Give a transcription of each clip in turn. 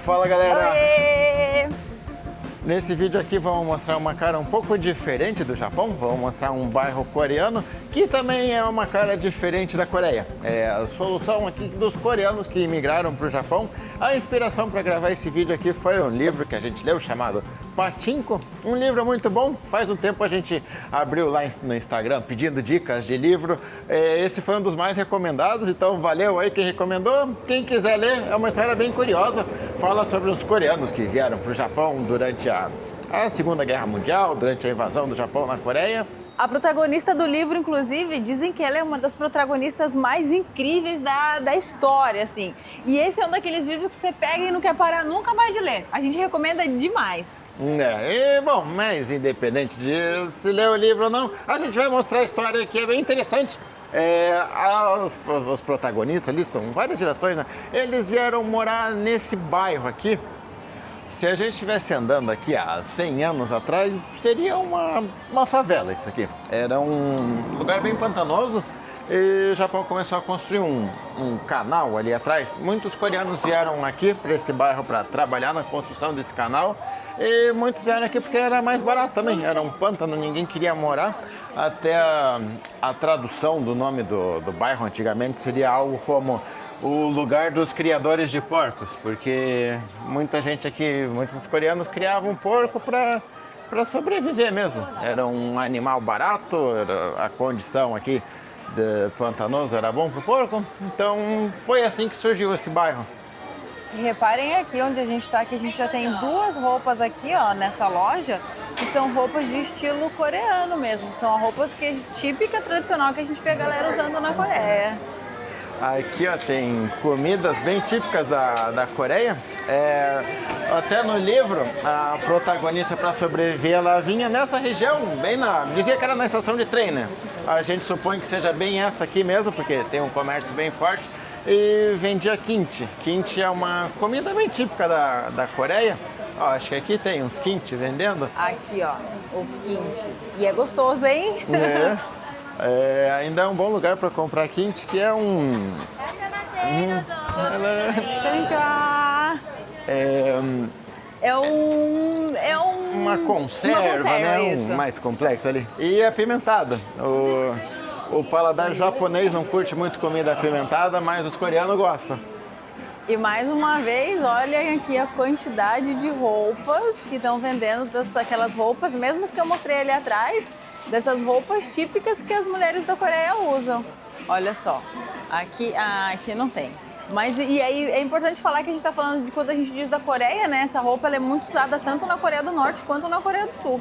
Fala, galera! Oiê! Nesse vídeo aqui vamos mostrar uma cara um pouco diferente do Japão. Vamos mostrar um bairro coreano que também é uma cara diferente da Coreia. É a solução aqui dos coreanos que imigraram para o Japão. A inspiração para gravar esse vídeo aqui foi um livro que a gente leu chamado Pachinko. Um livro muito bom. Faz um tempo a gente abriu lá no Instagram pedindo dicas de livro. Esse foi um dos mais recomendados, então valeu aí quem recomendou. Quem quiser ler, é uma história bem curiosa. Fala sobre os coreanos que vieram para o Japão durante a Segunda Guerra Mundial, durante a invasão do Japão na Coreia. A protagonista do livro, inclusive, dizem que ela é uma das protagonistas mais incríveis da história, assim. E esse é um daqueles livros que você pega e não quer parar nunca mais de ler. A gente recomenda demais. Bom, mas independente de se ler o livro ou não, a gente vai mostrar a história que é bem interessante. Os protagonistas ali, são várias gerações, né? Eles vieram morar nesse bairro aqui. Se a gente estivesse andando aqui há 100 anos atrás, seria uma favela isso aqui. Era um lugar bem pantanoso e o Japão começou a construir um canal ali atrás. Muitos coreanos vieram aqui para esse bairro para trabalhar na construção desse canal e muitos vieram aqui porque era mais barato também. Era um pântano, ninguém queria morar. Até a tradução do nome do bairro antigamente seria algo como o lugar dos criadores de porcos, porque muita gente aqui, muitos coreanos criavam porco para sobreviver mesmo. Era um animal barato, a condição aqui de pantanoso era bom para o porco, então foi assim que surgiu esse bairro. Reparem aqui onde a gente está, que a gente já tem duas roupas aqui, ó, nessa loja, que são roupas de estilo coreano mesmo. São roupas típica, tradicional, que a gente vê a galera usando na Coreia. Aqui ó, tem comidas bem típicas da Coreia. Até no livro, a protagonista para sobreviver, ela vinha nessa região, dizia que era na estação de trem, né? A gente supõe que seja bem essa aqui mesmo, porque tem um comércio bem forte. E vendia kimchi. Kimchi é uma comida bem típica da Coreia. Ó, acho que aqui tem uns kimchi vendendo. Aqui, ó, o kimchi. E é gostoso, hein? Ainda é um bom lugar para comprar kimchi, que é uma conserva, né? Mais complexo ali. E apimentada. O paladar japonês não curte muito comida apimentada, mas os coreanos gostam. E mais uma vez, olhem aqui a quantidade de roupas que estão vendendo, daquelas roupas, mesmo as que eu mostrei ali atrás, dessas roupas típicas que as mulheres da Coreia usam. Olha só, aqui não tem. Mas e aí é importante falar que a gente está falando de quando a gente diz da Coreia, né? Essa roupa ela é muito usada tanto na Coreia do Norte quanto na Coreia do Sul.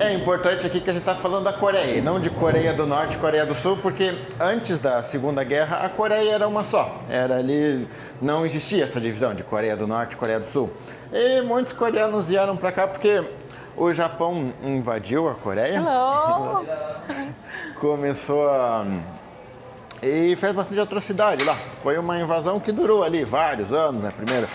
É importante aqui que a gente está falando da Coreia, e não de Coreia do Norte e Coreia do Sul, porque antes da Segunda Guerra a Coreia era uma só. Era ali, não existia essa divisão de Coreia do Norte e Coreia do Sul. E muitos coreanos vieram para cá porque o Japão invadiu a Coreia. Hello. Começou e fez bastante atrocidade lá. Foi uma invasão que durou ali vários anos, né? Primeiro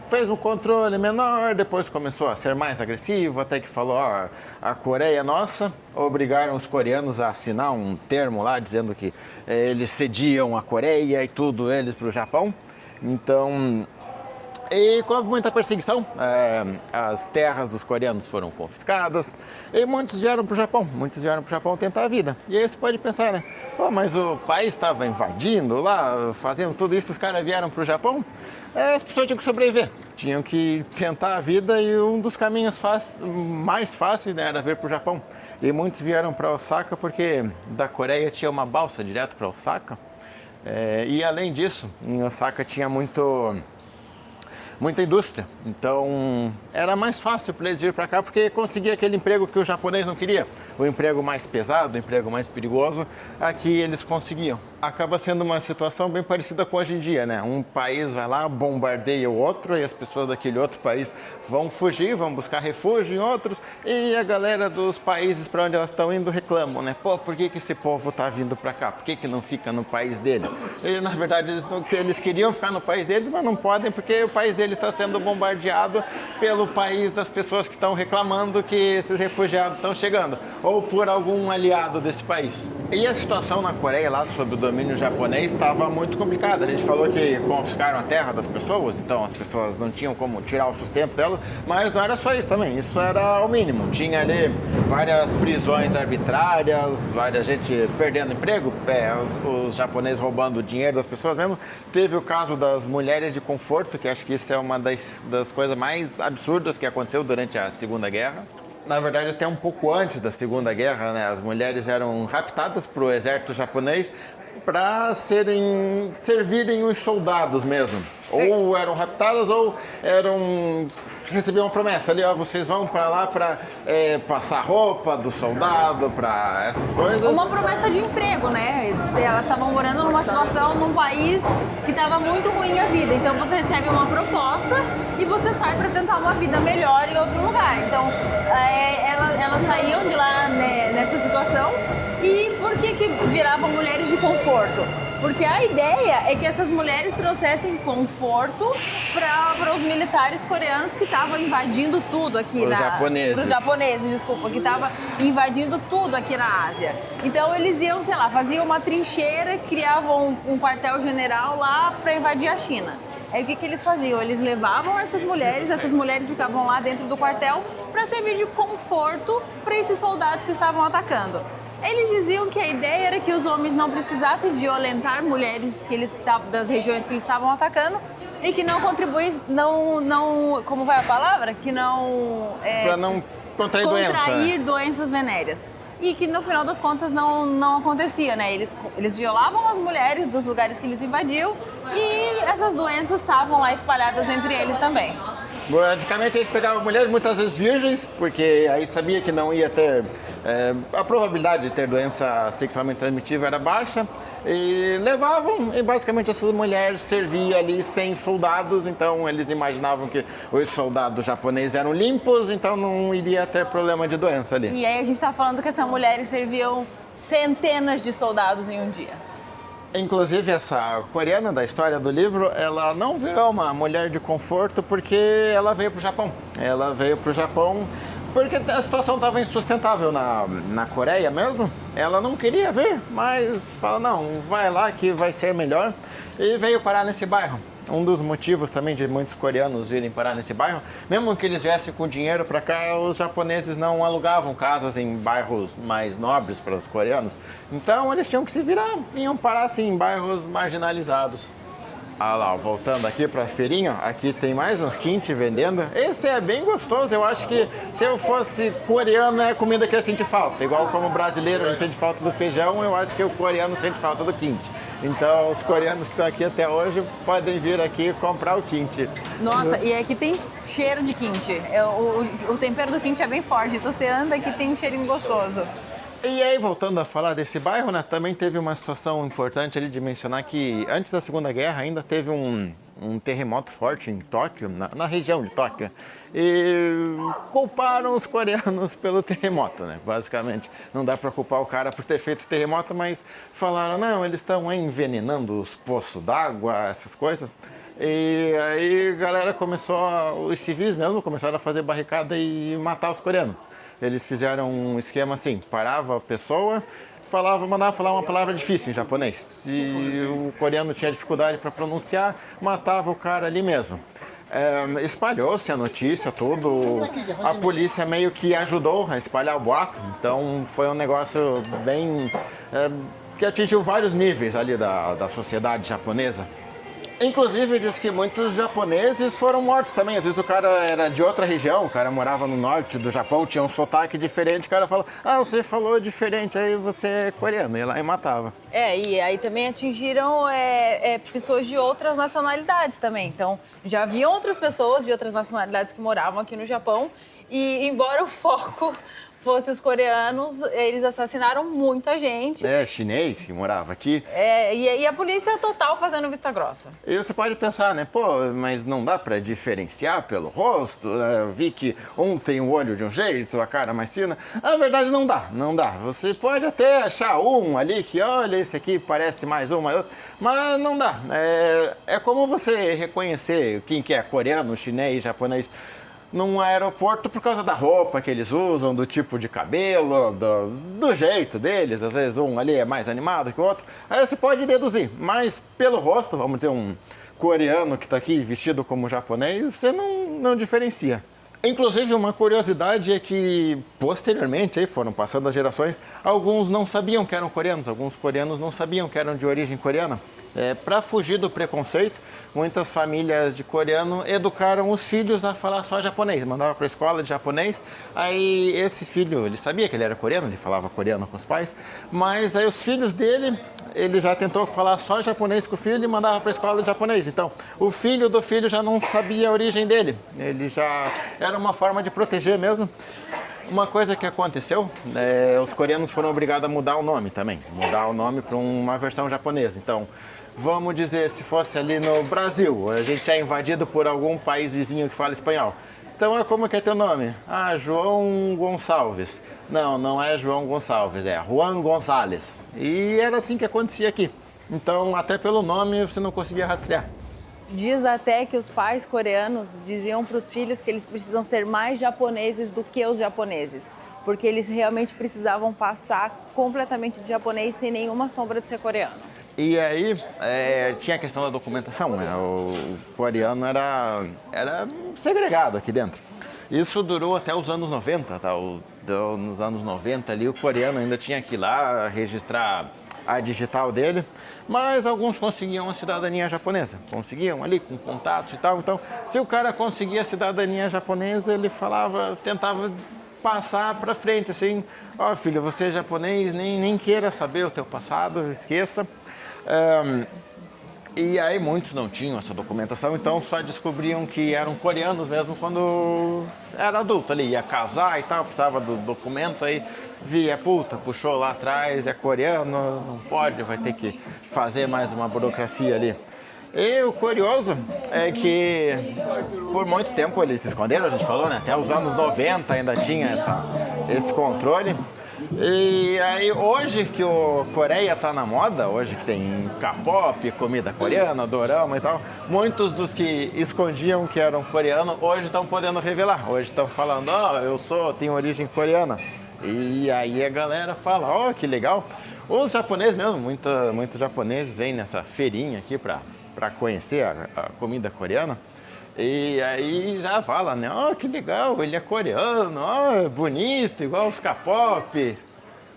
fez um controle menor, depois começou a ser mais agressivo, até que falou, ó, a Coreia é nossa. Obrigaram os coreanos a assinar um termo lá, dizendo que eles cediam a Coreia e tudo eles para o Japão. Então, e houve muita perseguição, as terras dos coreanos foram confiscadas e muitos vieram para o Japão tentar a vida. E aí você pode pensar, né? Pô, mas o país estava invadindo lá, fazendo tudo isso, os caras vieram para o Japão? As pessoas tinham que sobreviver, tinham que tentar a vida e um dos caminhos mais fáceis, né, era vir para o Japão. E muitos vieram para Osaka porque da Coreia tinha uma balsa direto para Osaka. E além disso, em Osaka tinha muita indústria, então era mais fácil para eles vir para cá porque conseguia aquele emprego que o japonês não queria, o emprego mais pesado, o emprego mais perigoso, aqui eles conseguiam. Acaba sendo uma situação bem parecida com hoje em dia, né? Um país vai lá, bombardeia o outro e as pessoas daquele outro país vão fugir, vão buscar refúgio em outros e a galera dos países para onde elas estão indo reclamam, né? Pô, por que esse povo está vindo para cá? Por que não fica no país deles? E na verdade eles queriam ficar no país deles, mas não podem porque o país deles está sendo bombardeado pelo país das pessoas que estão reclamando que esses refugiados estão chegando, ou por algum aliado desse país. E a situação na Coreia, lá sob o domínio japonês, estava muito complicada. A gente falou que confiscaram a terra das pessoas, então as pessoas não tinham como tirar o sustento delas, mas não era só isso também, isso era o mínimo. Tinha ali várias prisões arbitrárias, várias gente perdendo emprego, os japoneses roubando o dinheiro das pessoas mesmo. Teve o caso das mulheres de conforto, que acho que isso é uma das coisas mais absurdas que aconteceu durante a Segunda Guerra. Na verdade, até um pouco antes da Segunda Guerra, né, as mulheres eram raptadas para o exército japonês para servirem os soldados mesmo. Ou eram raptadas ou recebiam uma promessa ali, ó, vocês vão para lá para passar roupa do soldado, para essas coisas. Uma promessa de emprego, né? Elas estavam morando numa situação, num país que estava muito ruim a vida. Então você recebe uma proposta e você sai para tentar uma vida melhor em outro lugar. Então elas saíam de lá, né, nessa situação. E por que viravam mulheres de conforto? Porque a ideia é que essas mulheres trouxessem conforto para os militares coreanos que estavam invadindo tudo aqui Os japoneses, desculpa, que estavam invadindo tudo aqui na Ásia. Então eles iam, sei lá, faziam uma trincheira, criavam um quartel-general lá para invadir a China. Aí o que eles faziam? Eles levavam essas mulheres ficavam lá dentro do quartel para servir de conforto para esses soldados que estavam atacando. Eles diziam que a ideia era que os homens não precisassem violentar mulheres das regiões que eles estavam atacando e que não contribuíssem, como vai a palavra? Que não... para não contrair doenças venéreas. E que no final das contas não acontecia, né? Eles violavam as mulheres dos lugares que eles invadiam e essas doenças estavam lá espalhadas entre eles também. Basicamente, eles pegavam mulheres muitas vezes virgens, porque aí sabia que não ia ter... a probabilidade de ter doença sexualmente transmitível era baixa, e levavam, e basicamente essas mulheres serviam ali sem soldados, então eles imaginavam que os soldados japoneses eram limpos, então não iria ter problema de doença ali. E aí a gente está falando que essas mulheres serviam centenas de soldados em um dia. Inclusive, essa coreana da história do livro, ela não virou uma mulher de conforto porque ela veio para o Japão. Ela veio para o Japão porque a situação estava insustentável na Coreia mesmo. Ela não queria vir, mas falou, não, vai lá que vai ser melhor. E veio parar nesse bairro. Um dos motivos também de muitos coreanos virem parar nesse bairro, mesmo que eles viessem com dinheiro para cá, os japoneses não alugavam casas em bairros mais nobres para os coreanos. Então eles tinham que se virar, vinham parar assim, em bairros marginalizados. Ah lá, voltando aqui para a feirinha, aqui tem mais uns kimchi vendendo. Esse é bem gostoso, eu acho que se eu fosse coreano é a comida que eu senti falta. Igual como brasileiro a gente sente falta do feijão, eu acho que o coreano sente falta do kimchi. Então os coreanos que estão aqui até hoje podem vir aqui comprar o kimchi. Nossa, e aqui tem cheiro de kimchi. O tempero do kimchi é bem forte, então você anda aqui tem um cheirinho gostoso. E aí, voltando a falar desse bairro, né, também teve uma situação importante ali de mencionar que antes da Segunda Guerra ainda teve um terremoto forte em Tóquio, na região de Tóquio, e culparam os coreanos pelo terremoto, né? Basicamente, não dá para culpar o cara por ter feito o terremoto, mas falaram, não, eles estão envenenando os poços d'água, essas coisas. E aí a galera os civis mesmo começaram a fazer barricada e matar os coreanos. Eles fizeram um esquema assim, parava a pessoa, mandava falar uma palavra difícil em japonês. Se o coreano tinha dificuldade para pronunciar, matava o cara ali mesmo. Espalhou-se a notícia, tudo. A polícia meio que ajudou a espalhar o boato. Então foi um negócio bem... que atingiu vários níveis ali da sociedade japonesa. Inclusive, diz que muitos japoneses foram mortos também. Às vezes o cara era de outra região, o cara morava no norte do Japão, tinha um sotaque diferente, o cara fala, você falou diferente, aí você é coreano, e lá e matava. E aí também atingiram pessoas de outras nacionalidades também. Então, já haviam outras pessoas de outras nacionalidades que moravam aqui no Japão, e embora o foco fosse os coreanos, eles assassinaram muita gente. Chinês que morava aqui. E a polícia total fazendo vista grossa. E você pode pensar, né, mas não dá pra diferenciar pelo rosto? Eu vi que um tem o olho de um jeito, a cara mais fina. Na verdade, não dá. Você pode até achar um ali que, olha, esse aqui parece mais um, mais outro, mas não dá. É como você reconhecer quem que é coreano, chinês, japonês. num aeroporto por causa da roupa que eles usam, do tipo de cabelo, do jeito deles. Às vezes um ali é mais animado que o outro. Aí você pode deduzir, mas pelo rosto, vamos dizer, um coreano que está aqui vestido como japonês, você não diferencia. Inclusive, uma curiosidade é que, posteriormente, aí foram passando as gerações, alguns não sabiam que eram coreanos, alguns coreanos não sabiam que eram de origem coreana. Para fugir do preconceito, muitas famílias de coreano educaram os filhos a falar só japonês, mandavam para a escola de japonês. Aí esse filho, ele sabia que ele era coreano, ele falava coreano com os pais, mas aí os filhos dele, ele já tentou falar só japonês com o filho e mandava para a escola de japonês. Então, o filho do filho já não sabia a origem dele, ele já era uma forma de proteger mesmo. Uma coisa que aconteceu, os coreanos foram obrigados a mudar o nome também, mudar o nome para uma versão japonesa. Então, vamos dizer, se fosse ali no Brasil, a gente é invadido por algum país vizinho que fala espanhol. Então, como que é teu nome? Ah, João Gonçalves. Não, não é João Gonçalves, é Juan Gonzalez. E era assim que acontecia aqui. Então, até pelo nome, você não conseguia rastrear. Diz até que os pais coreanos diziam para os filhos que eles precisam ser mais japoneses do que os japoneses, porque eles realmente precisavam passar completamente de japonês sem nenhuma sombra de ser coreano. E aí, tinha a questão da documentação, né? O coreano era segregado aqui dentro. Isso durou até os anos 90, tá? Nos anos 90 ali, o coreano ainda tinha que ir lá registrar a digital dele, mas alguns conseguiam a cidadania japonesa, conseguiam ali com contatos e tal. Então, se o cara conseguia a cidadania japonesa, ele tentava passar para frente, assim, ó, filho, você é japonês, nem queira saber o teu passado, esqueça. E aí muitos não tinham essa documentação, então só descobriam que eram coreanos mesmo quando era adulto ali, ia casar e tal, precisava do documento, aí via, puxou lá atrás, é coreano, não pode, vai ter que fazer mais uma burocracia ali. E o curioso é que por muito tempo eles se esconderam, a gente falou, né? Até os anos 90 ainda tinha esse controle. E aí hoje que o Coreia tá na moda, hoje que tem K-pop, comida coreana, dorama e tal, muitos dos que escondiam que eram coreanos hoje estão podendo revelar, hoje estão falando, tenho origem coreana. E aí a galera fala, que legal. Os japoneses mesmo, muitos japoneses vêm nessa feirinha aqui para conhecer a comida coreana. E aí já fala, né? Que legal, ele é coreano, bonito, igual os K-pop.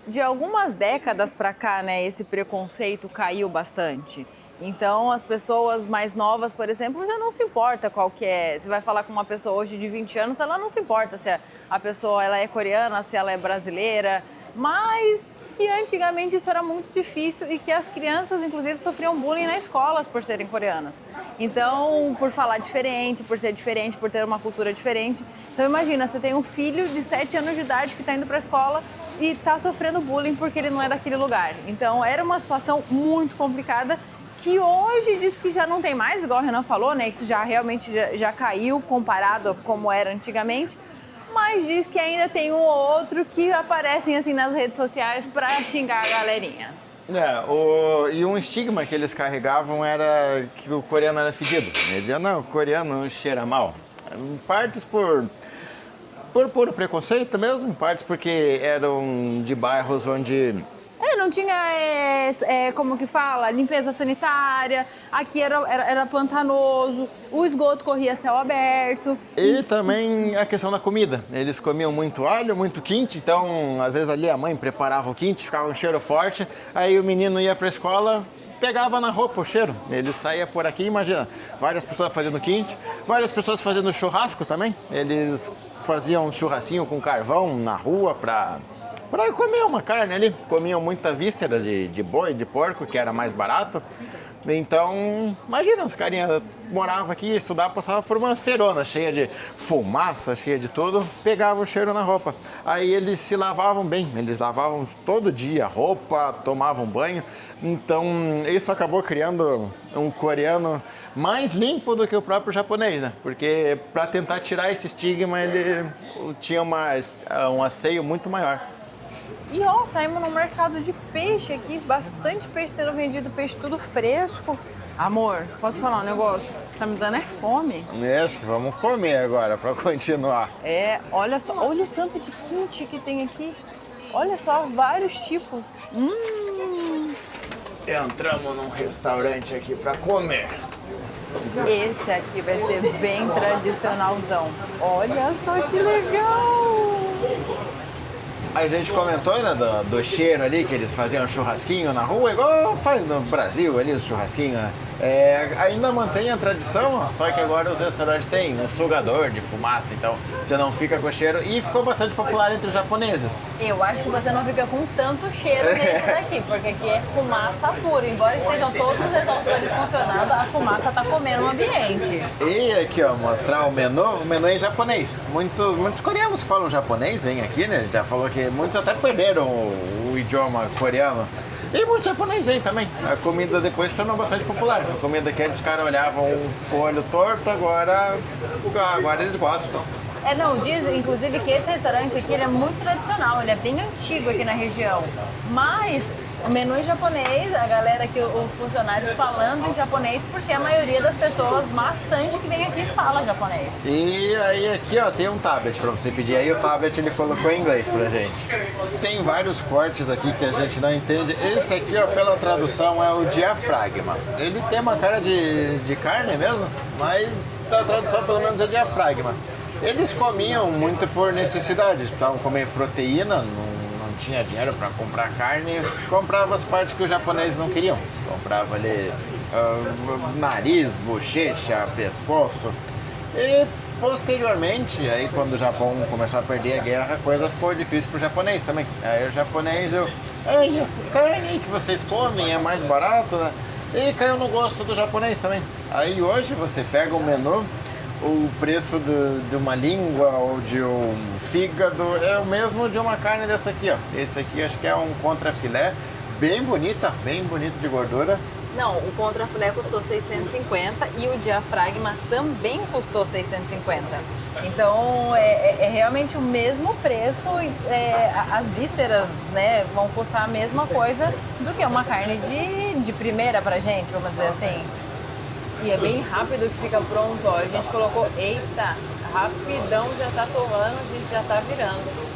De algumas décadas para cá, né, esse preconceito caiu bastante. Então, as pessoas mais novas, por exemplo, já não se importa qual que é. Você vai falar com uma pessoa hoje de 20 anos, ela não se importa se a pessoa ela é coreana, se ela é brasileira, mas que antigamente isso era muito difícil e que as crianças, inclusive, sofriam bullying na escola por serem coreanas. Então, por falar diferente, por ser diferente, por ter uma cultura diferente. Então, imagina, você tem um filho de 7 anos de idade que está indo para a escola e está sofrendo bullying porque ele não é daquele lugar. Então, era uma situação muito complicada que hoje diz que já não tem mais, igual o Renan falou, né? Isso já realmente já caiu comparado a como era antigamente. Mas diz que ainda tem um ou outro que aparecem assim nas redes sociais para xingar a galerinha. E um estigma que eles carregavam era que o coreano era fedido. Eles diziam, não, o coreano cheira mal. Em partes por puro preconceito mesmo, em partes porque eram de bairros onde não tinha, como que fala, limpeza sanitária, aqui era pantanoso, o esgoto corria a céu aberto. E também a questão da comida, eles comiam muito alho, muito quente, então às vezes ali a mãe preparava o quente, ficava um cheiro forte, aí o menino ia para a escola, pegava na roupa o cheiro, ele saía por aqui, imagina, várias pessoas fazendo quente, várias pessoas fazendo churrasco também, eles faziam um churrasquinho com carvão na rua para comer uma carne ali. Comiam muita víscera de boi, de porco, que era mais barato. Então, imagina, os carinhas moravam aqui, estudavam, passavam por uma feirona cheia de fumaça, cheia de tudo, pegavam o cheiro na roupa. Aí eles se lavavam bem, eles lavavam todo dia a roupa, tomavam banho. Então, isso acabou criando um coreano mais limpo do que o próprio japonês, né? Porque para tentar tirar esse estigma, ele tinha um asseio muito maior. E saímos no mercado de peixe aqui, bastante peixe sendo vendido, peixe tudo fresco. Amor, posso falar um negócio? Tá me dando fome. Acho que vamos comer agora para continuar. Olha só, olha o tanto de kimchi que tem aqui. Olha só, vários tipos. Entramos num restaurante aqui para comer. Esse aqui vai ser bem tradicionalzão. Olha só que legal! A gente comentou, né, do cheiro ali, que eles faziam churrasquinho na rua, igual faz no Brasil ali, os churrasquinhos, né? Ainda mantém a tradição, só que agora os restaurantes têm um sugador de fumaça, então você não fica com cheiro. E ficou bastante popular entre os japoneses. Eu acho que você não fica com tanto cheiro nesse daqui, porque aqui é fumaça pura. Embora estejam todos os exaustores funcionando, a fumaça tá comendo o ambiente. E aqui, ó, mostrar o menu é em japonês. Muitos coreanos que falam japonês vêm aqui, né? Já falou que muitos até perderam o idioma coreano. E muito japonês aí também. A comida depois tornou bastante popular. A comida que eles caras olhavam com o olho torto, agora eles gostam. Não, diz inclusive que esse restaurante aqui ele é muito tradicional, ele é bem antigo aqui na região. Mas o menu em japonês, a galera aqui, os funcionários falando em japonês, porque a maioria das pessoas maçante que vem aqui fala japonês. E aí aqui, ó, tem um tablet pra você pedir. Aí o tablet ele colocou em inglês pra gente. Tem vários cortes aqui que a gente não entende. Esse aqui, ó, pela tradução é o diafragma. Ele tem uma cara de carne mesmo, mas a tradução pelo menos é diafragma. Eles comiam muito por necessidade, eles precisavam comer proteína, não tinha dinheiro para comprar carne, comprava as partes que os japoneses não queriam. Comprava ali nariz, bochecha, pescoço. E posteriormente, aí quando o Japão começou a perder a guerra, a coisa ficou difícil pro japonês também. Aí o japonês, essas carnes que vocês comem é mais barato, né? E caiu no gosto do japonês também. Aí hoje você pega o menu, o preço de uma língua ou de um fígado é o mesmo de uma carne dessa aqui, ó. Esse aqui acho que é um contrafilé, bem bonito de gordura. Não, o contrafilé custou 650 e o diafragma também custou 650. Então é realmente o mesmo preço, as vísceras, né, vão custar a mesma coisa do que uma carne de primeira pra gente, vamos dizer assim. E é bem rápido que fica pronto, ó. A gente colocou, eita, rapidão já tá torrando, a gente já tá virando.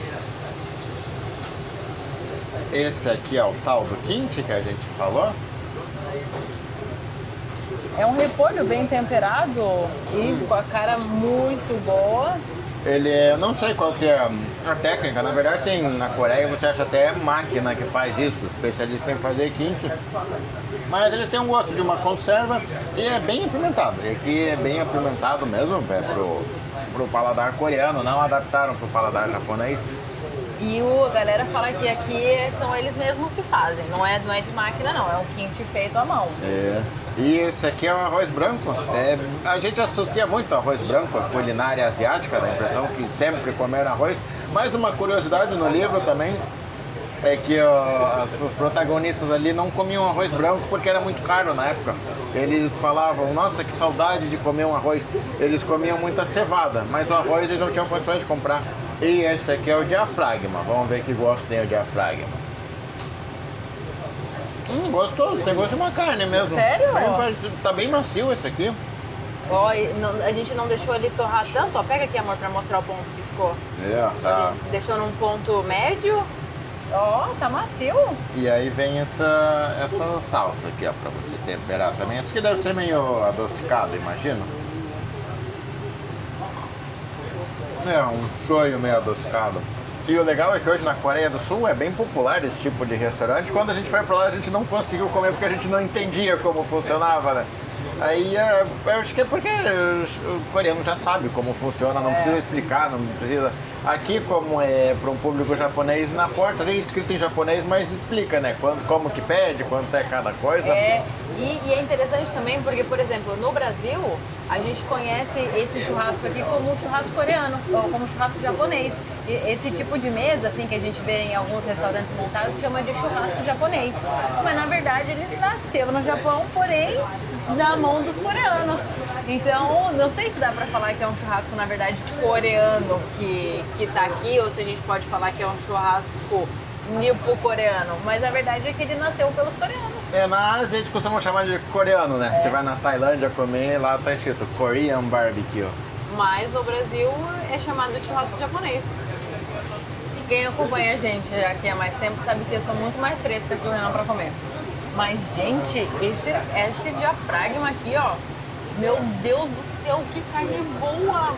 Esse aqui é o tal do kimchi que a gente falou. É um repolho bem temperado e com a cara muito boa. Ele não sei qual que é a técnica, na verdade tem na Coreia, você acha até máquina que faz isso, especialista em fazer kimchi. Mas ele tem um gosto de uma conserva e é bem apimentado. E aqui é bem apimentado mesmo, pro paladar coreano, não adaptaram pro paladar japonês. E a galera fala que aqui são eles mesmos que fazem, não é de máquina não, é um kimchi feito à mão. E esse aqui é o arroz branco. A gente associa muito arroz branco à culinária asiática, dá a impressão que sempre comeram arroz. Mas uma curiosidade no livro também é que os protagonistas ali não comiam arroz branco porque era muito caro na época. Eles falavam, nossa, que saudade de comer um arroz. Eles comiam muita cevada, mas o arroz eles não tinham condições de comprar. E esse aqui é o diafragma. Vamos ver que gosto tem o diafragma. Gostoso, tem gosto de uma carne mesmo. Sério? Tá bem macio esse aqui. Ó, a gente não deixou ele torrar tanto, ó. Pega aqui, amor, pra mostrar o ponto que ficou. Tá. Deixou num ponto médio. Ó, tá macio. E aí vem essa salsa aqui, ó, pra você temperar também. Esse aqui deve ser meio adocicado, imagino. Um shoyu meio adocicado. E o legal é que hoje na Coreia do Sul é bem popular esse tipo de restaurante. Quando a gente foi pra lá, a gente não conseguiu comer porque a gente não entendia como funcionava, né? Aí eu acho que é porque o coreano já sabe como funciona, não precisa explicar, não precisa. Aqui, como é para um público japonês, na porta ali escrito em japonês, mas explica, né? Como que pede, quanto é cada coisa. E é interessante também porque, por exemplo, no Brasil, a gente conhece esse churrasco aqui como um churrasco coreano, ou como um churrasco japonês. E esse tipo de mesa, assim, que a gente vê em alguns restaurantes montados, chama de churrasco japonês. Mas, na verdade, ele nasceu no Japão, porém, na mão dos coreanos. Então, não sei se dá pra falar que é um churrasco, na verdade, coreano que tá aqui, ou se a gente pode falar que é um churrasco nipo-coreano, mas a verdade é que ele nasceu pelos coreanos. Na Ásia eles costumam chamar de coreano, né? Você vai na Tailândia comer, lá tá escrito Korean Barbecue. Mas no Brasil é chamado de churrasco japonês. Quem acompanha a gente aqui há mais tempo sabe que eu sou muito mais fresca que o Renan pra comer. Mas, gente, esse diafragma aqui, ó, meu Deus do céu, que carne boa!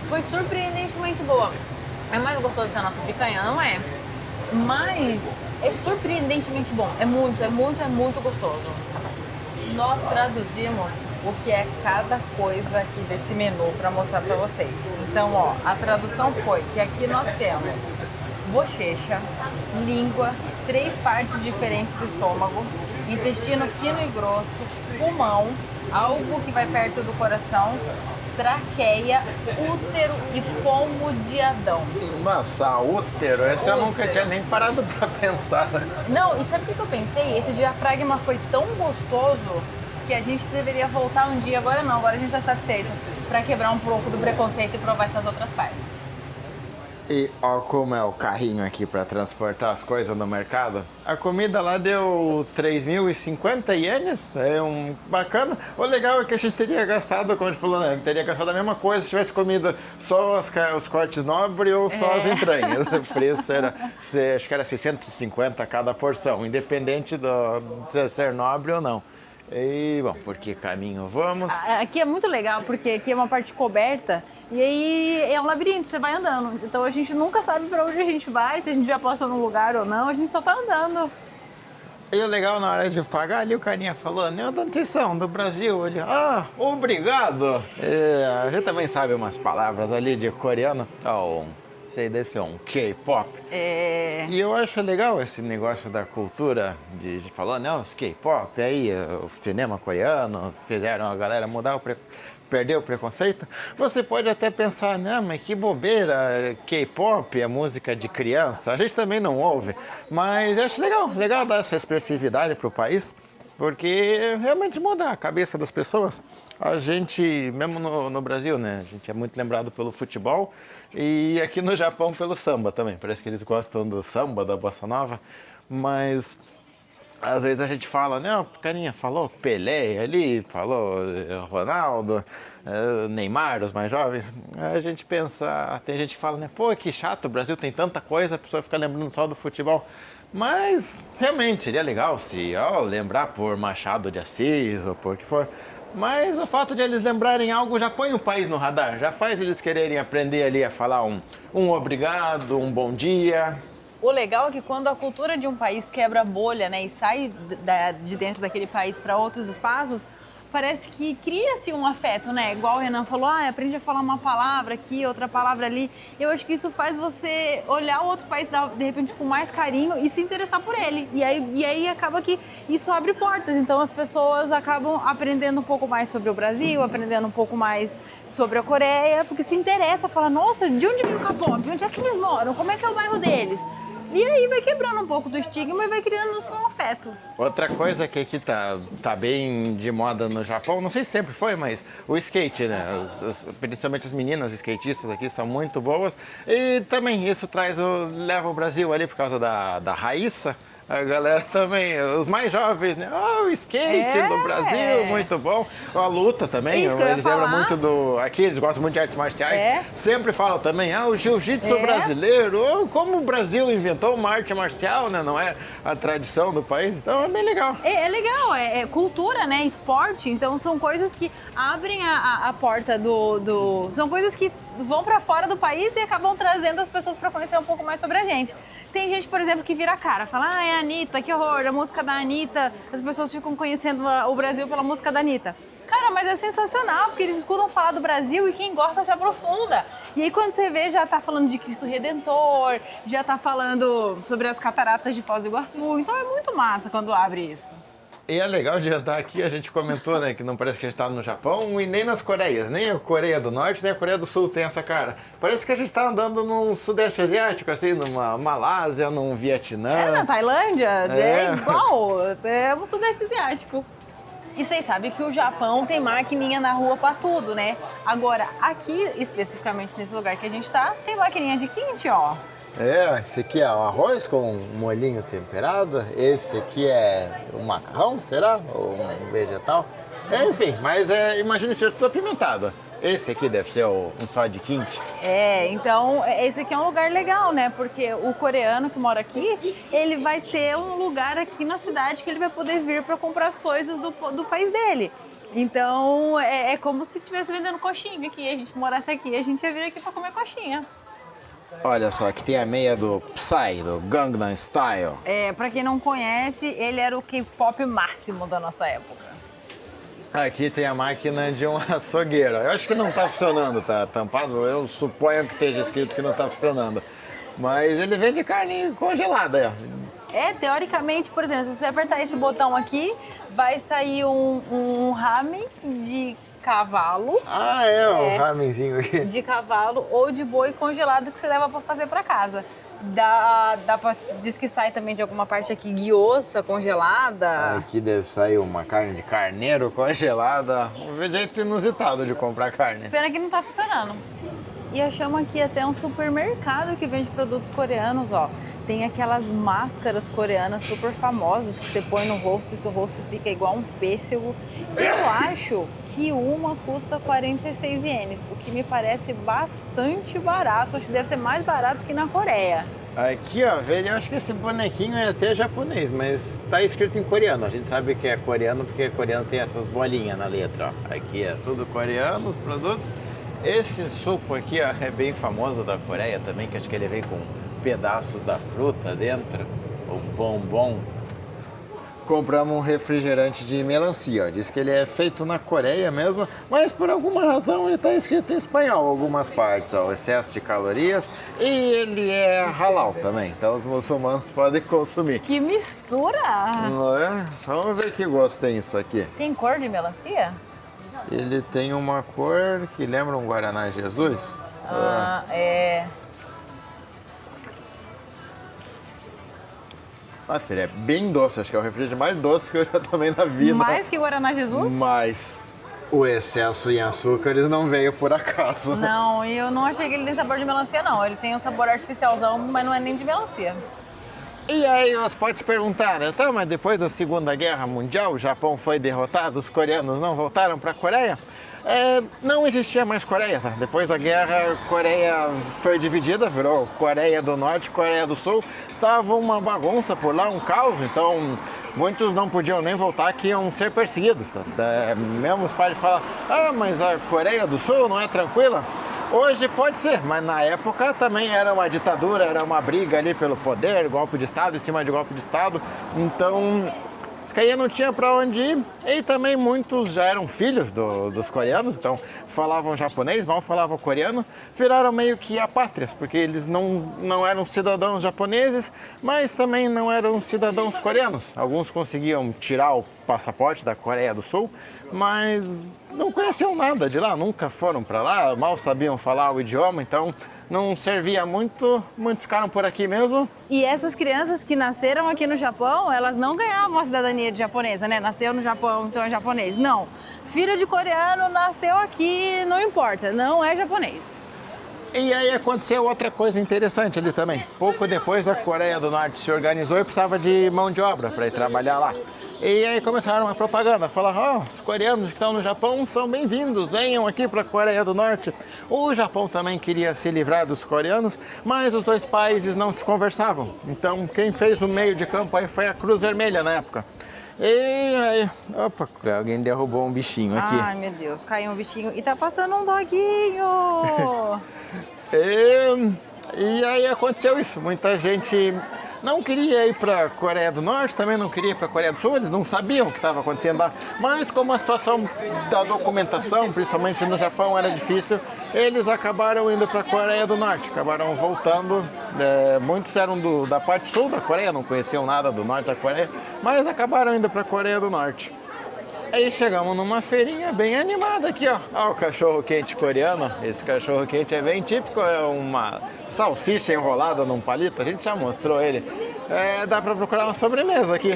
Foi surpreendentemente boa. É mais gostoso que a nossa picanha, não é? Mas é surpreendentemente bom. É muito gostoso. Nós traduzimos o que é cada coisa aqui desse menu para mostrar para vocês. Então, ó, a tradução foi que aqui nós temos bochecha, língua, 3 partes diferentes do estômago, intestino fino e grosso, pulmão, algo que vai perto do coração, traqueia, útero e pomo de Adão. Nossa, útero, esse eu nunca tinha nem parado pra pensar. Não, e sabe o que eu pensei? Esse diafragma foi tão gostoso que a gente deveria voltar um dia, agora não, agora a gente está satisfeito, para quebrar um pouco do preconceito e provar essas outras partes. E ó como é o carrinho aqui para transportar as coisas no mercado. A comida lá deu 3.050 ienes, bacana. O legal é que a gente teria gastado, como a gente falou, né? Teria gastado a mesma coisa se tivesse comido só os cortes nobres ou só as entranhas. O preço era, acho que era 650 cada porção, independente de ser nobre ou não. E, bom, por que caminho vamos? Aqui é muito legal, porque aqui é uma parte coberta e aí é um labirinto, você vai andando. Então a gente nunca sabe para onde a gente vai, se a gente já passou num lugar ou não, a gente só tá andando. E o legal, na hora de pagar, ali o carinha falou, né, da nutrição do Brasil. Ele, obrigado. A gente também sabe umas palavras ali de coreano. Sei, deve ser um K-pop. E eu acho legal esse negócio da cultura, de falar, não, os K-pop, aí o cinema coreano, fizeram a galera mudar, perder o preconceito. Você pode até pensar, não, mas que bobeira, K-pop é música de criança. A gente também não ouve, mas eu acho legal dar essa expressividade para o país. Porque realmente muda a cabeça das pessoas. A gente, mesmo no Brasil, né? A gente é muito lembrado pelo futebol e aqui no Japão pelo samba também. Parece que eles gostam do samba, da bossa nova, mas às vezes a gente fala, né? O carinha falou Pelé ali, falou Ronaldo, Neymar, os mais jovens. A gente pensa, tem gente que fala, né? Pô, que chato, o Brasil tem tanta coisa, a pessoa fica lembrando só do futebol. Mas, realmente, seria legal se lembrar por Machado de Assis ou por que for. Mas o fato de eles lembrarem algo já põe o país no radar, já faz eles quererem aprender ali a falar um obrigado, um bom dia. O legal é que quando a cultura de um país quebra a bolha, né, e sai de dentro daquele país para outros espaços, parece que cria-se um afeto, né? Igual o Renan falou, aprende a falar uma palavra aqui, outra palavra ali. Eu acho que isso faz você olhar o outro país, de repente, com mais carinho e se interessar por ele. E aí acaba que isso abre portas. Então as pessoas acabam aprendendo um pouco mais sobre o Brasil, aprendendo um pouco mais sobre a Coreia, porque se interessa, fala, nossa, de onde vem o K-pop? Onde é que eles moram? Como é que é o bairro deles? E aí vai quebrando um pouco do estigma e vai criando um afeto. Outra coisa que aqui tá bem de moda no Japão, não sei se sempre foi, mas o skate, né? Principalmente as meninas skatistas aqui são muito boas. E também isso leva o Brasil ali por causa da Raíssa. A galera também, os mais jovens, né? O skate do Brasil, muito bom. A luta também, eles lembram muito aqui eles gostam muito de artes marciais. Sempre falam também, o jiu-jitsu brasileiro, como o Brasil inventou uma arte marcial, né? Não é a tradição do país, então é bem legal. É legal, é cultura, né? Esporte, então são coisas que abrem a porta São coisas que vão pra fora do país e acabam trazendo as pessoas pra conhecer um pouco mais sobre a gente. Tem gente, por exemplo, que vira a cara, fala, a Anitta, que horror, a música da Anitta, as pessoas ficam conhecendo o Brasil pela música da Anitta. Cara, mas é sensacional, porque eles escutam falar do Brasil e quem gosta se aprofunda. E aí quando você vê, já tá falando de Cristo Redentor, já tá falando sobre as cataratas de Foz do Iguaçu, então é muito massa quando abre isso. E é legal de andar aqui, a gente comentou, né, que não parece que a gente está no Japão e nem nas Coreias, nem a Coreia do Norte, nem a Coreia do Sul tem essa cara. Parece que a gente está andando no Sudeste Asiático, assim, numa Malásia, num Vietnã. Na Tailândia, é igual, é o Sudeste Asiático. E vocês sabem que o Japão tem maquininha na rua pra tudo, né? Agora, aqui, especificamente nesse lugar que a gente tá, tem maquininha de kimchi, ó. Esse aqui é o arroz com um molhinho temperado. Esse aqui é o macarrão, será? Ou um vegetal? Enfim, mas imagine ser tudo apimentado. Esse aqui deve ser um só de kimchi. Então esse aqui é um lugar legal, né? Porque o coreano que mora aqui, ele vai ter um lugar aqui na cidade que ele vai poder vir para comprar as coisas do país dele. Então é como se estivesse vendendo coxinha aqui. A gente morasse aqui, a gente ia vir aqui para comer coxinha. Olha só, aqui tem a meia do Psy, do Gangnam Style. Pra quem não conhece, ele era o K-pop máximo da nossa época. Aqui tem a máquina de um açougueiro. Eu acho que não tá funcionando, tá tampado. Eu suponho que esteja escrito que não tá funcionando. Mas ele vende carne congelada, Teoricamente, por exemplo, se você apertar esse botão aqui, vai sair um ramen de cavalo. Um ramenzinho aqui. De cavalo ou de boi congelado que você leva pra fazer pra casa. Diz que sai também de alguma parte aqui guiosa congelada. Aqui deve sair uma carne de carneiro congelada. Um jeito inusitado de comprar carne. Pena que não tá funcionando. E achamos aqui até um supermercado que vende produtos coreanos, ó. Tem aquelas máscaras coreanas super famosas que você põe no rosto e seu rosto fica igual um pêssego. Eu acho que uma custa 46 ienes, o que me parece bastante barato. Acho que deve ser mais barato que na Coreia. Aqui, ó, velho, eu acho que esse bonequinho é até japonês, mas tá escrito em coreano. A gente sabe que é coreano porque coreano tem essas bolinhas na letra, ó. Aqui é tudo coreano, os produtos. Esse suco aqui, ó, é bem famoso da Coreia também, que acho que ele vem com pedaços da fruta dentro, o bombom. Compramos um refrigerante de melancia, ó. Diz que ele é feito na Coreia mesmo, mas por alguma razão ele está escrito em espanhol, algumas partes, ó, excesso de calorias, e ele é halal também, então os muçulmanos podem consumir. Que mistura! Não é? Vamos ver que gosto tem isso aqui. Tem cor de melancia? Ele tem uma cor que lembra um Guaraná Jesus. Nossa, ele é bem doce, acho que é o refrigerante mais doce que eu já tomei na vida. Mais que Guaraná Jesus? Mas o excesso em açúcares não veio por acaso. Não, e eu não achei que ele tem sabor de melancia, não. Ele tem um sabor artificialzão, mas não é nem de melancia. E aí nós pode se perguntar, né? Tá, mas depois da Segunda Guerra Mundial, o Japão foi derrotado, os coreanos não voltaram para a Coreia? Não existia mais Coreia, tá? Depois da guerra, a Coreia foi dividida, virou Coreia do Norte, Coreia do Sul. Tava uma bagunça por lá, um caos, então muitos não podiam nem voltar, que iam ser perseguidos. Tá? Mesmo os pais falam, mas a Coreia do Sul não é tranquila? Hoje pode ser, mas na época também era uma ditadura, era uma briga ali pelo poder, golpe de Estado em cima de golpe de Estado. Então, os caras não tinha para onde ir. E também muitos já eram filhos dos coreanos, então falavam japonês, mal falavam coreano, viraram meio que apátrias, porque eles não eram cidadãos japoneses, mas também não eram cidadãos coreanos. Alguns conseguiam tirar o passaporte da Coreia do Sul, mas não conheciam nada de lá, nunca foram para lá, mal sabiam falar o idioma, então não servia muito, muitos ficaram por aqui mesmo. E essas crianças que nasceram aqui no Japão, elas não ganhavam a cidadania de japonesa, né? Nasceu no Japão, então é japonês. Não. Filho de coreano, nasceu aqui, não importa, não é japonês. E aí aconteceu outra coisa interessante ali também. Pouco depois a Coreia do Norte se organizou e precisava de mão de obra para ir trabalhar lá. E aí começaram uma propaganda, falar, os coreanos que estão no Japão são bem-vindos, venham aqui para a Coreia do Norte. O Japão também queria se livrar dos coreanos, mas os dois países não se conversavam. Então quem fez o meio de campo aí foi a Cruz Vermelha na época. E aí, alguém derrubou um bichinho aqui. Ai, meu Deus, caiu um bichinho e tá passando um doguinho. E aí aconteceu isso, muita gente não queria ir para a Coreia do Norte, também não queria ir para a Coreia do Sul, eles não sabiam o que estava acontecendo lá, mas como a situação da documentação, principalmente no Japão, era difícil, eles acabaram indo para a Coreia do Norte, acabaram voltando, muitos eram da parte sul da Coreia, não conheciam nada do norte da Coreia, mas acabaram indo para a Coreia do Norte. Aí chegamos numa feirinha bem animada aqui, ó. Olha o cachorro-quente coreano. Esse cachorro-quente é bem típico, é uma salsicha enrolada num palito. A gente já mostrou ele dá para procurar uma sobremesa aqui.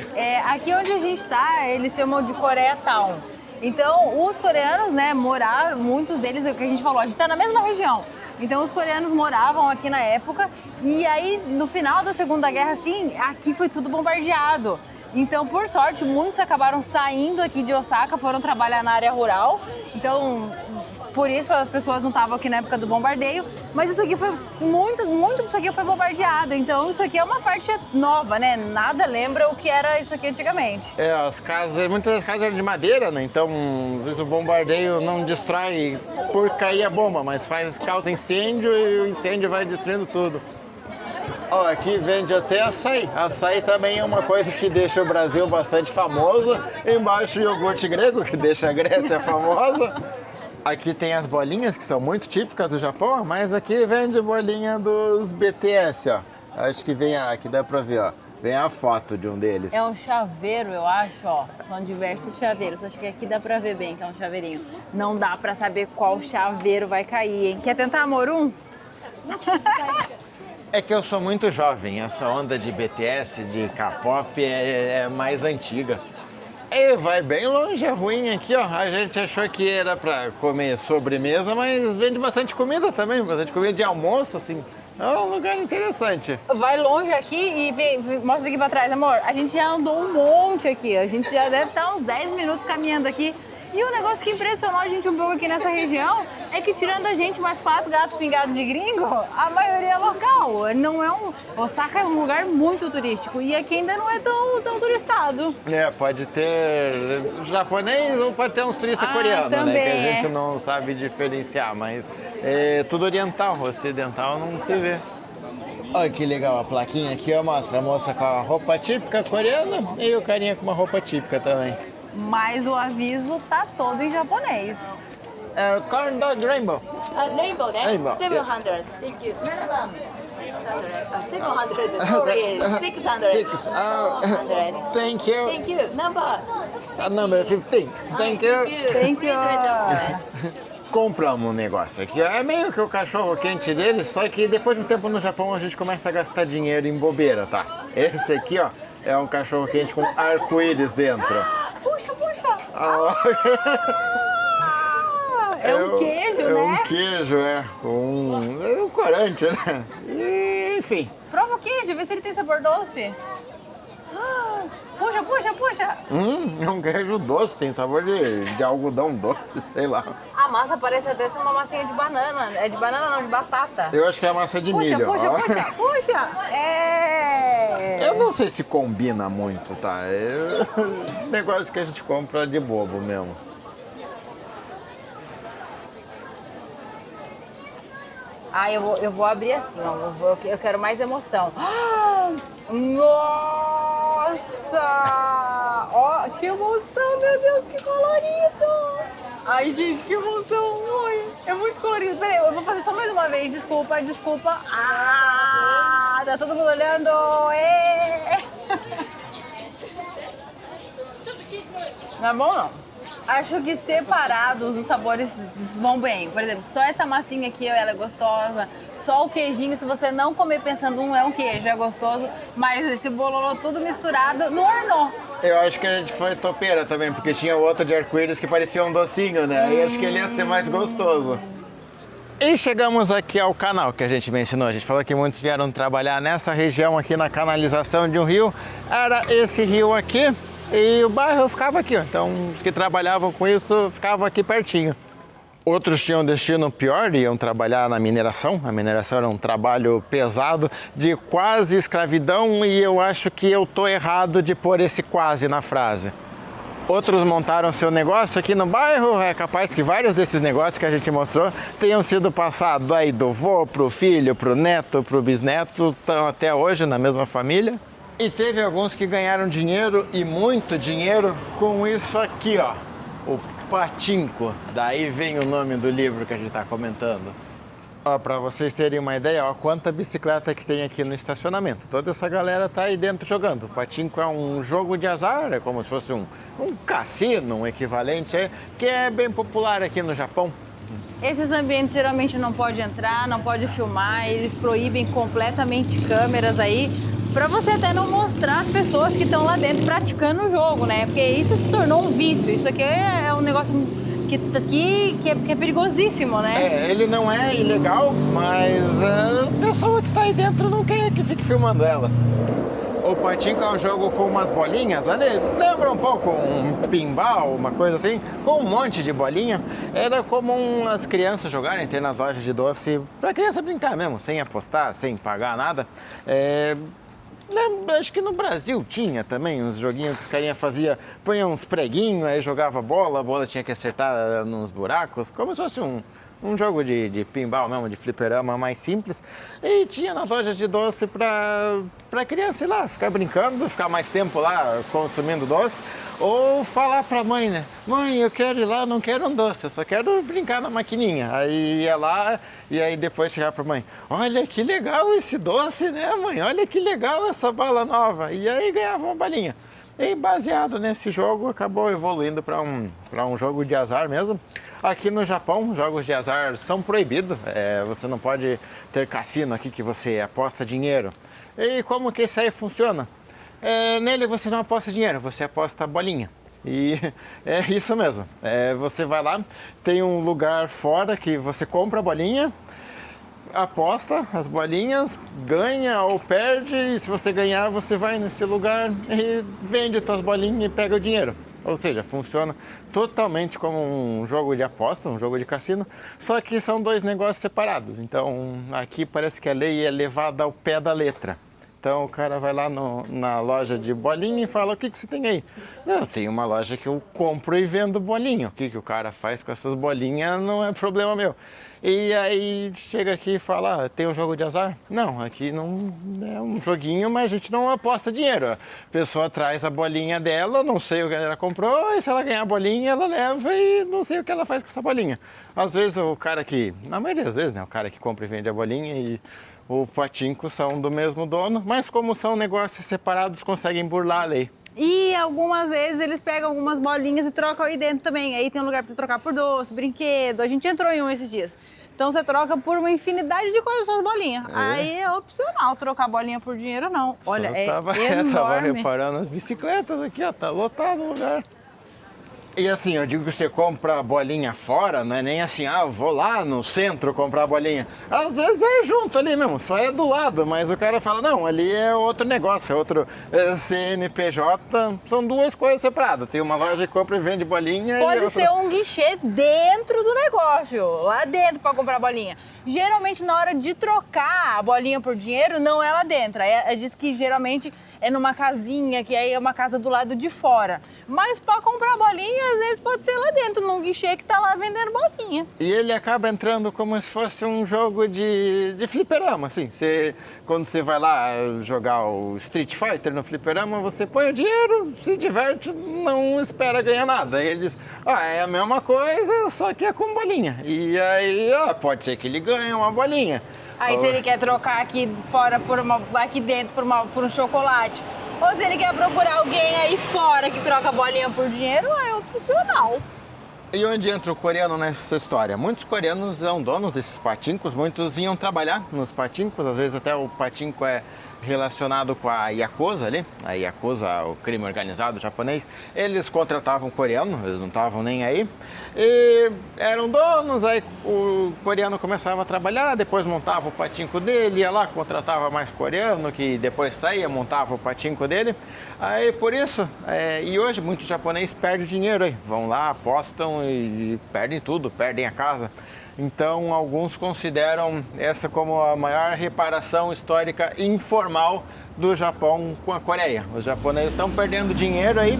Aqui onde a gente está, eles chamam de Koreatown. Então, os coreanos, né, moraram, muitos deles, é o que a gente falou, a gente está na mesma região. Então, os coreanos moravam aqui na época e aí, no final da Segunda Guerra, assim, aqui foi tudo bombardeado. Então, por sorte, muitos acabaram saindo aqui de Osaka, foram trabalhar na área rural. Então, por isso as pessoas não estavam aqui na época do bombardeio. Mas isso aqui foi muito disso aqui foi bombardeado. Então, isso aqui é uma parte nova, né? Nada lembra o que era isso aqui antigamente. As casas, muitas das casas eram de madeira, né? Então, às vezes o bombardeio não destrói por cair a bomba, mas causa incêndio e o incêndio vai destruindo tudo. Ó, aqui vende até açaí. Açaí também é uma coisa que deixa o Brasil bastante famoso. Embaixo o iogurte grego, que deixa a Grécia famosa. Aqui tem as bolinhas, que são muito típicas do Japão, mas aqui vende bolinha dos BTS, ó. Acho que vem aqui dá pra ver, ó. Vem a foto de um deles. É um chaveiro, eu acho, ó. São diversos chaveiros. Acho que aqui dá pra ver bem que é um chaveirinho. Não dá pra saber qual chaveiro vai cair, hein? Quer tentar, amor, um? É que eu sou muito jovem, essa onda de BTS, de K-pop é mais antiga. E vai bem longe, é ruim aqui, ó. A gente achou que era pra comer sobremesa, mas vende bastante comida também, bastante comida de almoço, assim. É um lugar interessante. Vai longe aqui e mostra aqui pra trás, amor. A gente já andou um monte aqui, a gente já deve estar uns 10 minutos caminhando aqui. E o negócio que impressionou a gente um pouco aqui nessa região é que, tirando a gente mais 4 gatos pingados de gringo, a maioria é local. Não é Osaka é um lugar muito turístico e aqui ainda não é tão turistado. Pode ter japonês ou pode ter uns turistas coreanos, né? Que a gente não sabe diferenciar, mas é tudo oriental, ocidental não se vê. Olha que legal a plaquinha aqui, ó, mostra a moça com a roupa típica coreana e o carinha com uma roupa típica também. Mas o aviso tá todo em japonês. Corn Dog Rainbow. Rainbow, né? Rainbow. 700. Thank you. 700. Sorry. 600. 400. Thank you. Thank you. Number. Number 15. Thank you. Thank you. Compramos um negócio aqui. É meio que o cachorro quente dele, só que depois de um tempo no Japão a gente começa a gastar dinheiro em bobeira, tá? Esse aqui, ó, é um cachorro quente com arco-íris dentro. Puxa! É um queijo, né? É um queijo, é um corante, né? E, enfim. Prova o queijo, vê se ele tem sabor doce. Puxa! É um queijo doce, tem sabor de algodão doce, sei lá. A massa parece até ser uma massinha de banana. É de banana não, de batata. Eu acho que é massa de milho. Puxa! Eu não sei se combina muito, tá? É negócio que a gente compra de bobo mesmo. Eu vou abrir assim, ó. Eu quero mais emoção. Nossa! Ó, que emoção, meu Deus, que colorido! Ai, gente, que emoção! É muito colorido. Peraí, eu vou fazer só mais uma vez, desculpa. Tá todo mundo olhando. Não é bom, não? Acho que separados os sabores vão bem. Por exemplo, só essa massinha aqui, ela é gostosa. Só o queijinho, se você não comer pensando, é um queijo, é gostoso. Mas esse bololô tudo misturado não ornou. Eu acho que a gente foi topeira também, porque tinha outro de arco-íris que parecia um docinho, né? E acho que ele ia ser mais gostoso. E chegamos aqui ao canal que a gente mencionou. A gente falou que muitos vieram trabalhar nessa região aqui na canalização de um rio. Era esse rio aqui. E o bairro ficava aqui, ó. Então os que trabalhavam com isso ficavam aqui pertinho. Outros tinham um destino pior, iam trabalhar na mineração. A mineração era um trabalho pesado, de quase escravidão, e eu acho que eu tô errado de pôr esse quase na frase. Outros montaram seu negócio aqui no bairro, é capaz que vários desses negócios que a gente mostrou tenham sido passados aí do vô pro filho, pro neto, pro bisneto, estão até hoje na mesma família. E teve alguns que ganharam dinheiro, e muito dinheiro, com isso aqui, ó, o patinco. Daí vem o nome do livro que a gente está comentando. Ó, para vocês terem uma ideia, ó, quanta bicicleta que tem aqui no estacionamento. Toda essa galera tá aí dentro jogando. O patinco é um jogo de azar, é como se fosse um cassino, um equivalente, que é bem popular aqui no Japão. Esses ambientes geralmente não pode entrar, não pode filmar, eles proíbem completamente câmeras aí, Pra você até não mostrar as pessoas que estão lá dentro praticando o jogo, né? Porque isso se tornou um vício. Isso aqui é um negócio que é perigosíssimo, né? Ele não é ilegal, mas a pessoa que tá aí dentro não quer que fique filmando ela. O patinco é um jogo com umas bolinhas, lembra um pouco um pinball, uma coisa assim, com um monte de bolinha. Era comum as crianças jogarem, ter nas lojas de doce, pra criança brincar mesmo, sem apostar, sem pagar nada. Lembro, acho que no Brasil tinha também uns joguinhos que os carinha fazia, punha uns preguinhos, aí jogava bola, a bola tinha que acertar nos buracos, como se fosse um jogo de pinball mesmo, de fliperama mais simples. E tinha nas lojas de doce pra criança ir lá, ficar brincando, ficar mais tempo lá consumindo doce. Ou falar pra mãe, né? Mãe, eu quero ir lá, não quero um doce, eu só quero brincar na maquininha. Aí ia lá e aí depois chegava pra mãe, olha que legal esse doce, né mãe? Olha que legal essa bala nova. E aí ganhava uma balinha. E baseado nesse jogo, acabou evoluindo para um jogo de azar mesmo. Aqui no Japão, jogos de azar são proibidos. Você não pode ter cassino aqui que você aposta dinheiro. E como que isso aí funciona? Nele você não aposta dinheiro, você aposta bolinha. E é isso mesmo. Você vai lá, tem um lugar fora que você compra a bolinha, aposta as bolinhas, ganha ou perde, e se você ganhar, você vai nesse lugar e vende suas bolinhas e pega o dinheiro. Ou seja, funciona totalmente como um jogo de aposta, um jogo de cassino, só que são dois negócios separados. Então, aqui parece que a lei é levada ao pé da letra. Então, o cara vai lá na loja de bolinha e fala, o que você tem aí? Não, tem uma loja que eu compro e vendo bolinha. O que o cara faz com essas bolinhas não é problema meu. E aí chega aqui e fala, tem um jogo de azar? Não, aqui não é um joguinho, mas a gente não aposta dinheiro. A pessoa traz a bolinha dela, não sei o que ela comprou, e se ela ganhar a bolinha, ela leva e não sei o que ela faz com essa bolinha. Às vezes o cara que, na maioria das vezes, né, o cara que compra e vende a bolinha e o patinco são do mesmo dono, mas como são negócios separados, conseguem burlar a lei. E algumas vezes eles pegam algumas bolinhas e trocam aí dentro também. Aí tem um lugar pra você trocar por doce, brinquedo. A gente entrou em um esses dias. Então você troca por uma infinidade de coisas suas bolinhas. Aí é opcional trocar bolinha por dinheiro, não. Olha, tava reparando as bicicletas aqui, ó, tá lotado o lugar. E assim, eu digo que você compra a bolinha fora, não é nem assim, eu vou lá no centro comprar a bolinha. Às vezes é junto ali mesmo, só é do lado, mas o cara fala, não, ali é outro negócio, é outro CNPJ, são duas coisas separadas. Tem uma loja que compra e vende bolinha. Pode ser um guichê dentro do negócio, lá dentro para comprar bolinha. Geralmente na hora de trocar a bolinha por dinheiro, não é lá dentro. Diz que geralmente é numa casinha, que aí é uma casa do lado de fora. Mas para comprar bolinha, às vezes pode ser lá dentro, num guichê que tá lá vendendo bolinha. E ele acaba entrando como se fosse um jogo de fliperama, assim. Quando você vai lá jogar o Street Fighter no fliperama, você põe o dinheiro, se diverte, não espera ganhar nada. E ele diz, é a mesma coisa, só que é com bolinha. E aí, pode ser que ele ganhe uma bolinha. Aí se ele quer trocar aqui fora aqui dentro por um chocolate, ou se ele quer procurar alguém aí fora que troca bolinha por dinheiro, é opcional. E onde entra o coreano nessa história? Muitos coreanos são donos desses patincos, muitos vinham trabalhar nos patincos, às vezes até o patinco é relacionado com a Yakuza ali, a Yakuza, o crime organizado japonês. Eles contratavam coreano, eles não estavam nem aí, e eram donos, aí o coreano começava a trabalhar, depois montava o patinco dele, ia lá, contratava mais coreano, que depois saía, montava o patinco dele. Aí por isso, e hoje muitos japoneses perdem dinheiro aí, vão lá, apostam e perdem tudo, perdem a casa. Então, alguns consideram essa como a maior reparação histórica informal do Japão com a Coreia. Os japoneses estão perdendo dinheiro aí,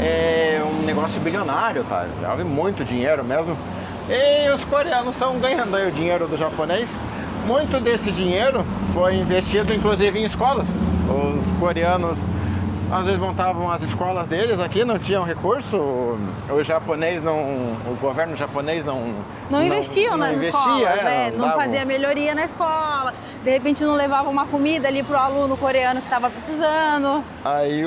é um negócio bilionário, tá? Vale muito dinheiro mesmo. E os coreanos estão ganhando aí o dinheiro do japonês. Muito desse dinheiro foi investido, inclusive, em escolas. Os coreanos às vezes montavam as escolas deles aqui, não tinham recurso, o japonês não, o governo japonês não investia nas escolas, né? Não fazia melhoria na escola, de repente não levava uma comida ali pro aluno coreano que estava precisando. Aí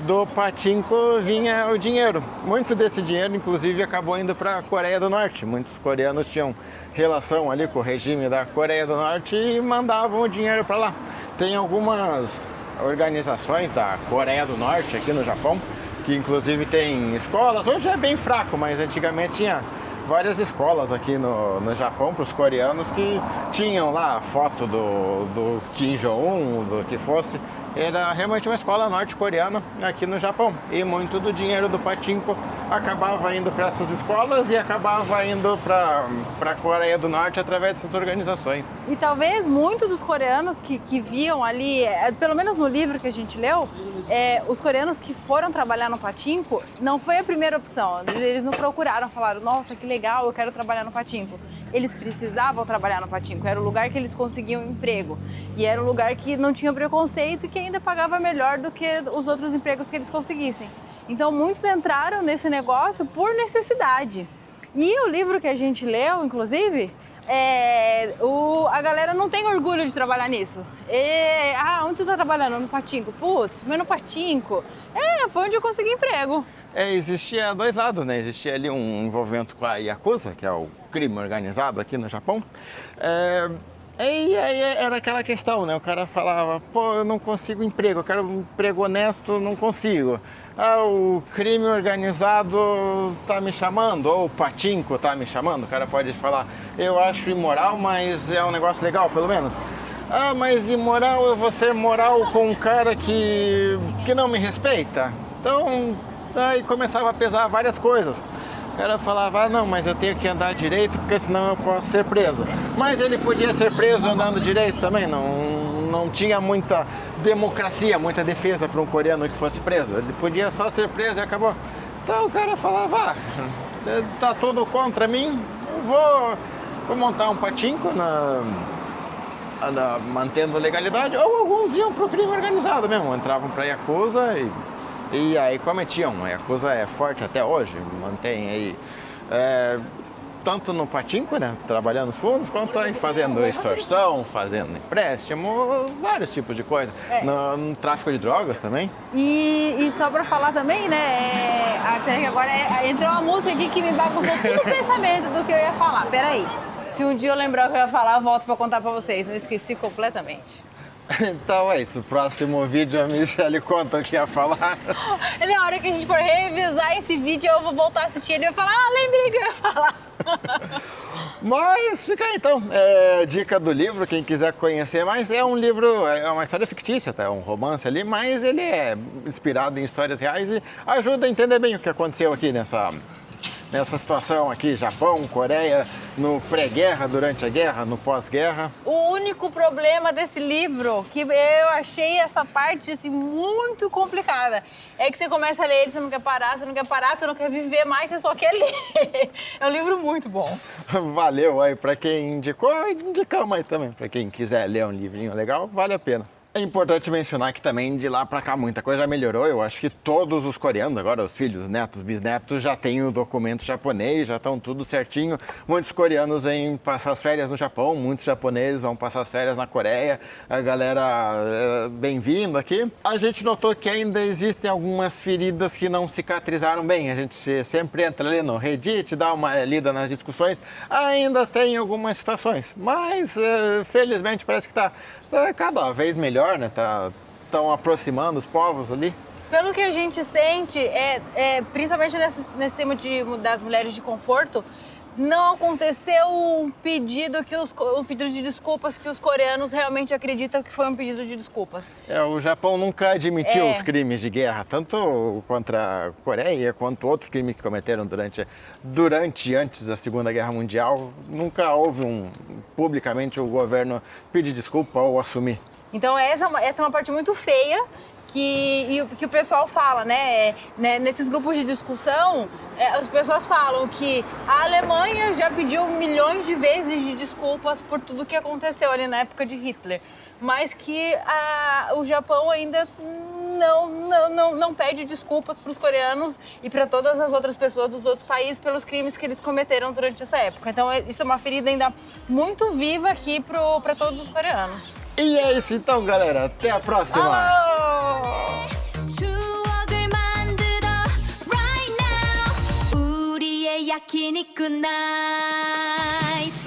do patinco vinha o dinheiro. Muito desse dinheiro, inclusive, acabou indo para a Coreia do Norte. Muitos coreanos tinham relação ali com o regime da Coreia do Norte e mandavam o dinheiro para lá. Tem algumas organizações da Coreia do Norte aqui no Japão, que inclusive tem escolas. Hoje é bem fraco, mas antigamente tinha várias escolas aqui no Japão para os coreanos que tinham lá a foto do Kim Jong-un, do que fosse. Era realmente uma escola norte-coreana aqui no Japão. E muito do dinheiro do pachinko acabava indo para essas escolas e acabava indo para a Coreia do Norte através dessas organizações. E talvez muitos dos coreanos que viam ali, pelo menos no livro que a gente leu, os coreanos que foram trabalhar no pachinko não foi a primeira opção. Eles não procuraram, falaram, nossa, que legal, eu quero trabalhar no pachinko. Eles precisavam trabalhar no pachinko, era o lugar que eles conseguiam emprego. E era um lugar que não tinha preconceito e que ainda pagava melhor do que os outros empregos que eles conseguissem. Então muitos entraram nesse negócio por necessidade. E o livro que a gente leu, inclusive, a galera não tem orgulho de trabalhar nisso. Onde você está trabalhando? No pachinko? Putz, mas no pachinko? Foi onde eu consegui emprego. Existia dois lados, né? Existia ali um envolvimento com a Yakuza, que é o crime organizado aqui no Japão. E aí era aquela questão, né? O cara falava, pô, eu não consigo emprego, eu quero um emprego honesto, não consigo. O crime organizado tá me chamando, ou o pachinko tá me chamando. O cara pode falar, eu acho imoral, mas é um negócio legal, pelo menos. Mas imoral, eu vou ser moral com um cara que não me respeita. Então, aí começava a pesar várias coisas. O cara falava, não, mas eu tenho que andar direito porque senão eu posso ser preso. Mas ele podia ser preso andando direito também, não tinha muita democracia, muita defesa para um coreano que fosse preso. Ele podia só ser preso e acabou. Então o cara falava, tá tudo contra mim, eu vou montar um pachinko mantendo a legalidade, ou alguns iam pro crime organizado mesmo, entravam pra Yakuza e aí cometiam. A Yakuza é forte até hoje, mantém aí, tanto no pachinko, né, trabalhando nos fundos, quanto aí fazendo extorsão, fazendo empréstimo, vários tipos de coisa. No tráfico de drogas também. E só pra falar também, né, peraí que agora entrou uma música aqui que me bagunçou todo o pensamento do que eu ia falar, peraí. Se um dia eu lembrar o que eu ia falar, eu volto pra contar pra vocês, eu esqueci completamente. Então é isso, próximo vídeo a Michelle conta o que ia falar. Na hora que a gente for revisar esse vídeo, eu vou voltar a assistir ele e vou falar, lembrei que eu ia falar. Mas fica aí então, dica do livro, quem quiser conhecer mais, é um livro, é uma história fictícia, tá? É um romance ali, mas ele é inspirado em histórias reais e ajuda a entender bem o que aconteceu aqui nessa situação aqui, Japão, Coreia, no pré-guerra, durante a guerra, no pós-guerra. O único problema desse livro, que eu achei essa parte assim, muito complicada, é que você começa a ler ele, você não quer parar, você não quer viver mais, você só quer ler. É um livro muito bom. Valeu aí pra quem indicou, indicamos aí também. Pra quem quiser ler um livrinho legal, vale a pena. É importante mencionar que também de lá pra cá muita coisa já melhorou. Eu acho que todos os coreanos, agora os filhos, netos, bisnetos, já têm o documento japonês, já estão tudo certinho. Muitos coreanos vêm passar as férias no Japão, muitos japoneses vão passar as férias na Coreia. A galera bem-vindo aqui. A gente notou que ainda existem algumas feridas que não cicatrizaram bem. A gente sempre entra ali no Reddit, dá uma lida nas discussões. Ainda tem algumas situações, mas felizmente parece que está cada vez melhor, né? Estão aproximando os povos ali. Pelo que a gente sente, principalmente nesse tema das mulheres de conforto, não aconteceu um pedido de desculpas que os coreanos realmente acreditam que foi um pedido de desculpas. O Japão nunca admitiu os crimes de guerra, tanto contra a Coreia quanto outros crimes que cometeram durante e antes da Segunda Guerra Mundial. Nunca houve publicamente o governo pedir desculpa ou assumir. Então essa é uma parte muito feia que o pessoal fala, né? Nesses grupos de discussão, as pessoas falam que a Alemanha já pediu milhões de vezes de desculpas por tudo que aconteceu ali na época de Hitler, mas que o Japão ainda não pede desculpas para os coreanos e para todas as outras pessoas dos outros países pelos crimes que eles cometeram durante essa época. Então isso é uma ferida ainda muito viva aqui para todos os coreanos. E é isso então, galera. Até a próxima! Alô! 추억을 만들어 right now 우리의 야키니쿠 나이트